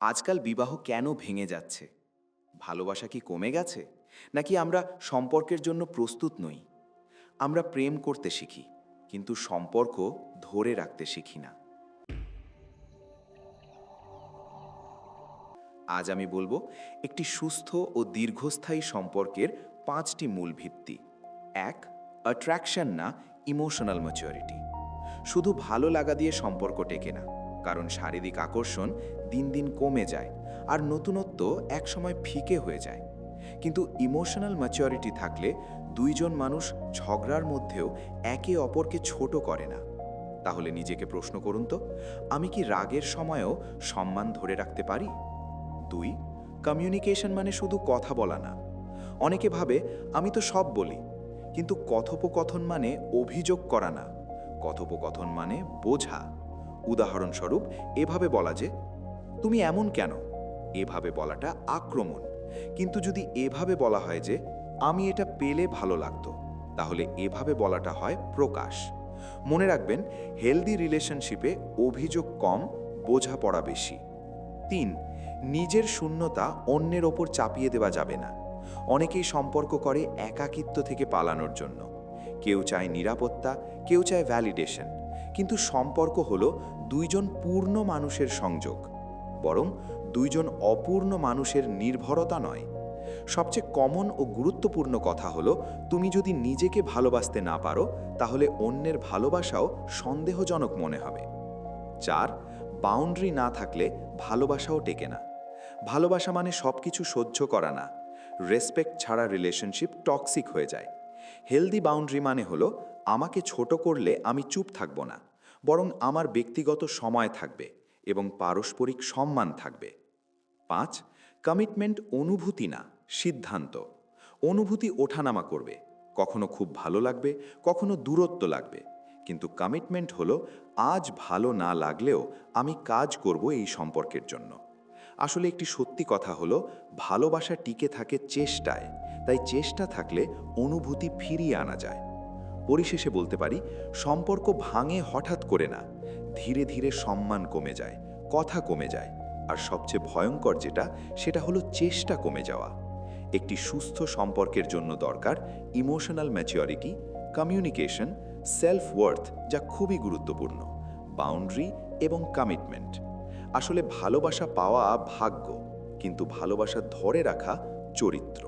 আজকাল বিবাহ কেন ভেঙে যাচ্ছে? ভালোবাসা কি কমে গেছে, নাকি আমরা সম্পর্কের জন্য প্রস্তুত নই? আমরা প্রেম করতে শিখি, কিন্তু সম্পর্ক ধরে রাখতে শিখি না। আজ আমি বলবো একটি সুস্থ ও দীর্ঘস্থায়ী সম্পর্কের 5টি মূল ভিত্তি। 1. অ্যাট্রাকশন না, ইমোশনাল ম্যাচুরিটি। শুধু ভালো লাগা দিয়ে সম্পর্ক টেকে না, কারণ শারীরিক আকর্ষণ দিন দিন কমে যায় আর নতুনত্ব একসময় ফিকে হয়ে যায়। কিন্তু ইমোশনাল ম্যাচুরিটি থাকলে দুইজন মানুষ ঝগড়ার মধ্যেও একে অপরকে ছোট করে না। তাহলে নিজেকে প্রশ্ন করুন তো, আমি কি রাগের সময়েও সম্মান ধরে রাখতে পারি? 2. কমিউনিকেশন মানে শুধু কথা বলা না। অনেকে ভাবে আমি তো সব বলি, কিন্তু কথোপকথন মানে অভিযোগ করা না। কথোপকথন মানে বোঝা। উদাহরণস্বরূপ এভাবে বলা যে, তুমি এমন কেন? এভাবে বলাটা আক্রমণ। কিন্তু যদি এভাবে বলা হয় যে, আমি এটা পেলে ভালো লাগতো, তাহলে এভাবে বলাটা হয় প্রকাশ। মনে রাখবেন, হেলদি রিলেশনশিপে অভিযোগ কম, বোঝাপড়া বেশি। 3. নিজের শূন্যতা অন্যের ওপর চাপিয়ে দেওয়া যাবে না। অনেকেই সম্পর্ক করে একাকিত্ব থেকে পালানোর জন্য। কেউ চায় নিরাপত্তা, কেউ চায় ভ্যালিডেশন। কিন্তু সম্পর্ক হলো দুইজন পূর্ণ মানুষের সংযোগ, বরং দুইজন অপূর্ণ মানুষের নির্ভরতা নয়। সবচেয়ে কমন ও গুরুত্বপূর্ণ কথা হলো, তুমি যদি নিজেকে ভালোবাসতে না পারো, তাহলে অন্যের ভালোবাসাও সন্দেহজনক মনে হবে। 4. বাউন্ডারি না থাকলে ভালোবাসাও টেকে না। ভালোবাসা মানে সবকিছু সহ্য করা না। রেসপেক্ট ছাড়া রিলেশনশিপ টক্সিক হয়ে যায়। হেলদি বাউন্ডারি মানে হলো, আমাকে ছোট করলে আমি চুপ থাকব না, বরং আমার ব্যক্তিগত সময় থাকবে এবং পারস্পরিক সম্মান থাকবে। 5. কমিটমেন্ট অনুভূতি না, সিদ্ধান্ত। অনুভূতি ওঠানামা করবে, কখনো খুব ভালো লাগবে, কখনো দূরত্ব লাগবে, কিন্তু কমিটমেন্ট হলো, আজ ভালো না লাগলেও আমি কাজ করব এই সম্পর্কের জন্য। আসলে একটি সত্যি কথা হলো, ভালোবাসা টিকে থাকে চেষ্টায়, তাই চেষ্টা থাকলে অনুভূতি ফিরিয়ে আনা যায়। পরিশেষে বলতে পারি, সম্পর্ক ভাঙে হঠাৎ করে না, ধীরে ধীরে সম্মান কমে যায়, কথা কমে যায়, আর সবচেয়ে ভয়ঙ্কর যেটা, সেটা হলো চেষ্টা কমে যাওয়া। একটি সুস্থ সম্পর্কের জন্য দরকার emotional maturity, communication, self worth, যা খুবই গুরুত্বপূর্ণ, বাউন্ডারি এবং কমিটমেন্ট। আসলে ভালোবাসা পাওয়া ভাগ্য, কিন্তু ভালোবাসা ধরে রাখা চরিত্র।